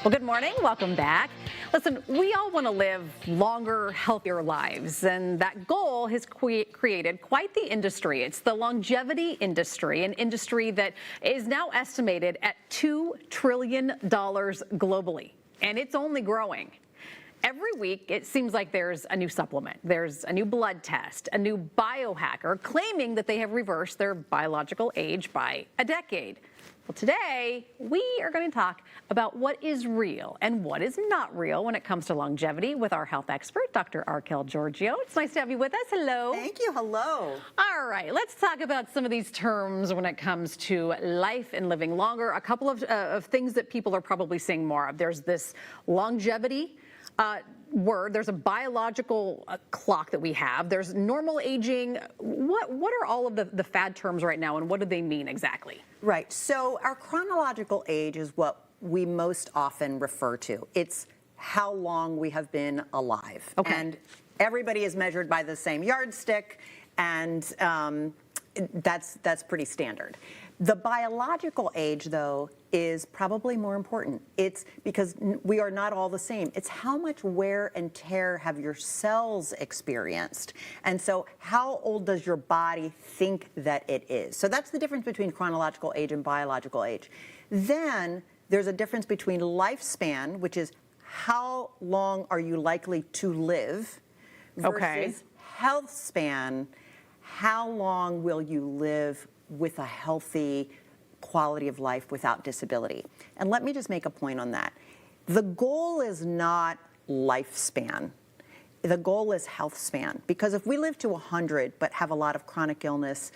Well, good morning. Welcome back. Listen, we all want to live longer, healthier lives, and that goal has created quite the industry. It's the longevity industry, an industry that is now estimated at $2 trillion globally, and it's only growing. Every week, it seems like there's a new supplement, there's a new blood test, a new biohacker claiming that they have reversed their biological age by a decade. Well, today, we are going to talk about what is real and what is not real when it comes to longevity with our health expert, Dr. Archelle Georgiou. It's nice to have you with us. Hello. Thank you. Hello. All right, let's talk about some of these terms when it comes to life and living longer. A couple of things that people are probably seeing more of. There's this longevity word. There's a biological clock that we have. There's normal aging. What are all of the fad terms right now, and what do they mean exactly? Right. So our chronological age is what we most often refer to. It's how long we have been alive. Okay. And everybody is measured by the same yardstick, and that's pretty standard. The biological age, though, is probably more important. It's because we are not all the same. It's how much wear and tear have your cells experienced. And so how old does your body think that it is? So that's the difference between chronological age and biological age. Then there's a difference between lifespan, which is how long are you likely to live, versus health span, how long will you live with a healthy quality of life without disability. And let me just make a point on that. The goal is not lifespan. The goal is health span. Because if we live to 100 but have a lot of chronic illness,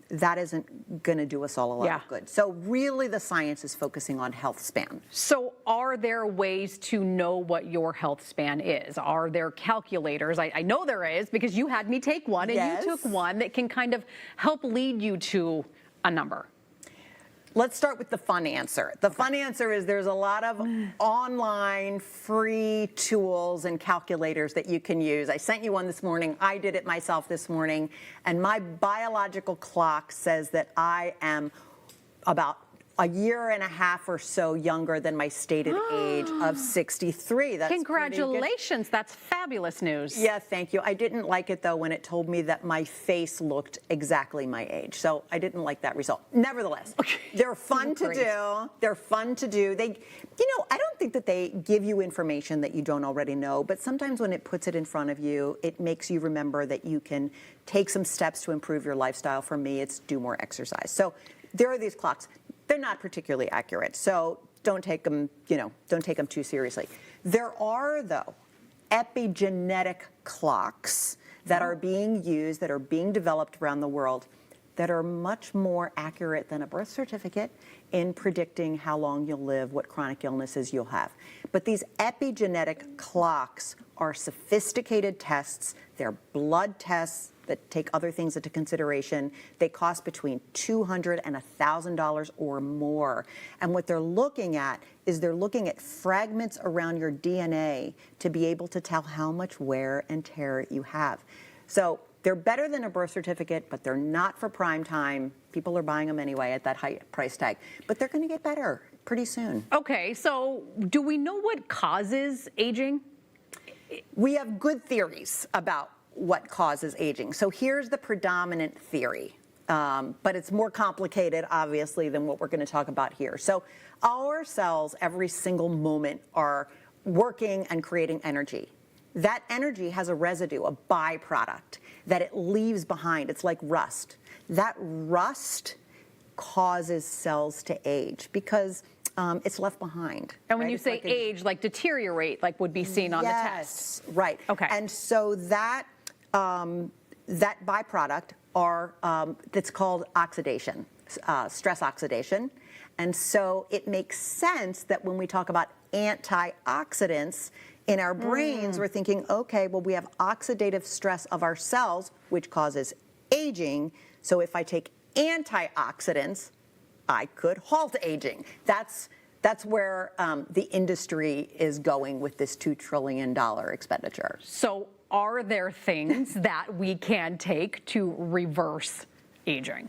that isn't going to do us all a lot of good. So really the science is focusing on health span. So are there ways to know what your health span is? Are there calculators? I know there is, because you had me take one, and you took one that can kind of help lead you to a number. Let's start with the fun answer. The fun answer is there's a lot of online free tools and calculators that you can use. I sent you one this morning. I did it myself this morning. And my biological clock says that I am about a year and a half or so younger than my stated age of 63. That's Congratulations. That's fabulous news. Yeah, thank you. I didn't like it, though, when it told me that my face looked exactly my age. So I didn't like that result. Nevertheless, they're fun to do. They're fun to do. I don't think that they give you information that you don't already know, but sometimes when it puts it in front of you, it makes you remember that you can take some steps to improve your lifestyle. For me, it's do more exercise. So there are these clocks. They're not particularly accurate, so don't take them too seriously. There are, though, epigenetic clocks that are being used, that are being developed around the world, that are much more accurate than a birth certificate in predicting how long you'll live, what chronic illnesses you'll have. But these epigenetic clocks are sophisticated tests. They're blood tests that take other things into consideration. They cost between $200 and $1,000 or more. And what they're looking at is they're looking at fragments around your DNA to be able to tell how much wear and tear you have. So they're better than a birth certificate, but they're not for prime time. People are buying them anyway at that high price tag. But they're going to get better pretty soon. Okay, so do we know what causes aging? We have good theories about what causes aging. So here's the predominant theory, but it's more complicated, obviously, than what we're going to talk about here. So our cells, every single moment, are working and creating energy. That energy has a residue, a byproduct, that it leaves behind. It's like rust. That rust causes cells to age because it's left behind. And when you say age, like deteriorate, like would be seen on the test. Yes, right. Okay. And so that byproduct that's called oxidation, stress oxidation. And so it makes sense that when we talk about antioxidants in our brains, we're thinking, okay, well, we have oxidative stress of our cells, which causes aging. So if I take antioxidants, I could halt aging. That's where the industry is going with this $2 trillion expenditure. So are there things that we can take to reverse aging?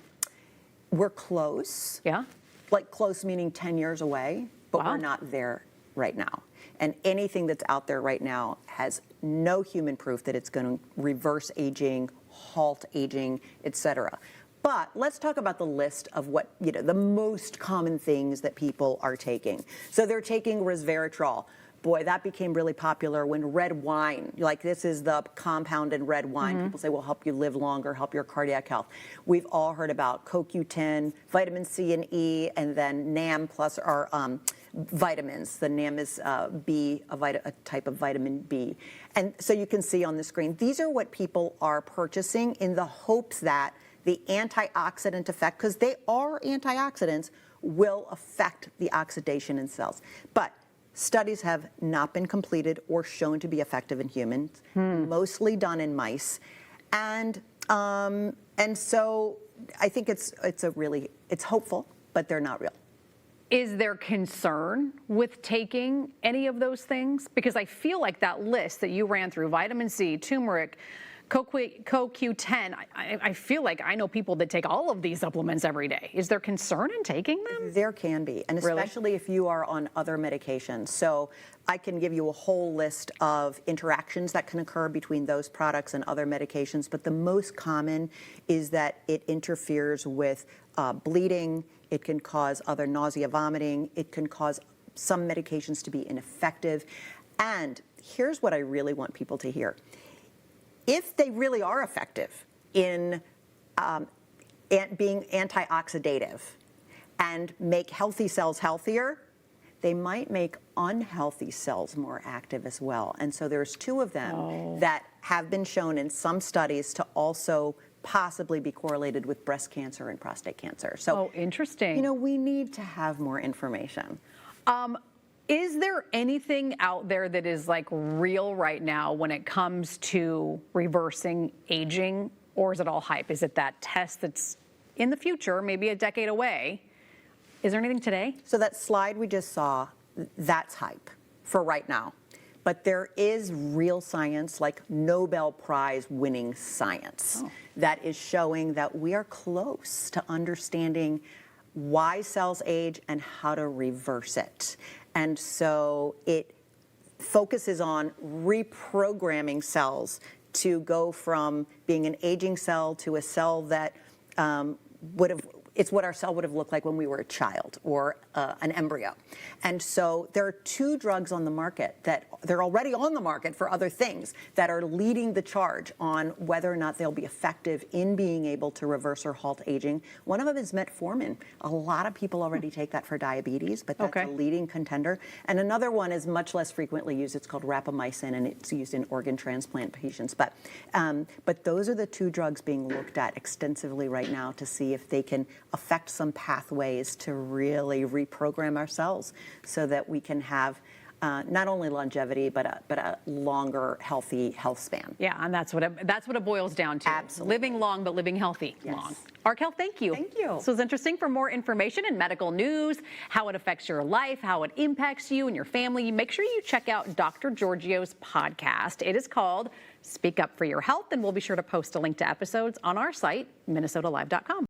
We're close. Yeah. Like close meaning 10 years away, but Wow. we're not there right now. And anything that's out there right now has no human proof that it's going to reverse aging, halt aging, etc. But let's talk about the list of what, the most common things that people are taking. So they're taking resveratrol. Boy, that became really popular when red wine, like this is the compound in red wine. People say will help you live longer, help your cardiac health. We've all heard about CoQ10, vitamin C and E, and then NAM plus our vitamins. The NAM is a type of vitamin B. And so you can see on the screen, these are what people are purchasing in the hopes that the antioxidant effect, because they are antioxidants, will affect the oxidation in cells. But studies have not been completed or shown to be effective in humans, mostly done in mice. And so I think it's hopeful, but they're not real. Is there concern with taking any of those things? Because I feel like that list that you ran through, vitamin C, turmeric, CoQ10, I feel like I know people that take all of these supplements every day. Is there concern in taking them? There can be, and especially if you are on other medications. So I can give you a whole list of interactions that can occur between those products and other medications, but the most common is that it interferes with bleeding. It can cause other nausea, vomiting. It can cause some medications to be ineffective. And here's what I really want people to hear. If they really are effective in being antioxidative and make healthy cells healthier, they might make unhealthy cells more active as well. And so there's two of them that have been shown in some studies to also possibly be correlated with breast cancer and prostate cancer. So, interesting. We need to have more information. Is there anything out there that is like real right now when it comes to reversing aging, or is it all hype? Is it that test that's in the future, maybe a decade away? Is there anything today? So that slide we just saw, that's hype for right now. But there is real science, like Nobel Prize winning science, that is showing that we are close to understanding why cells age and how to reverse it. And so it focuses on reprogramming cells to go from being an aging cell to a cell that it's what our cell would have looked like when we were a child or an embryo. And so there are two drugs on the market that they're already on the market for other things that are leading the charge on whether or not they'll be effective in being able to reverse or halt aging. One of them is metformin. A lot of people already take that for diabetes, but that's a leading contender. And another one is much less frequently used. It's called rapamycin, and it's used in organ transplant patients. But those are the two drugs being looked at extensively right now to see if they can affect some pathways to really reprogram our cells so that we can have not only longevity, but a longer, healthy health span. Yeah, and that's what it boils down to. Absolutely. Living long, but living healthy long. Archelle, thank you. Thank you. This was interesting. For more information and medical news, how it affects your life, how it impacts you and your family, make sure you check out Dr. Georgiou's podcast. It is called Speak Up for Your Health, and we'll be sure to post a link to episodes on our site, minnesotalive.com.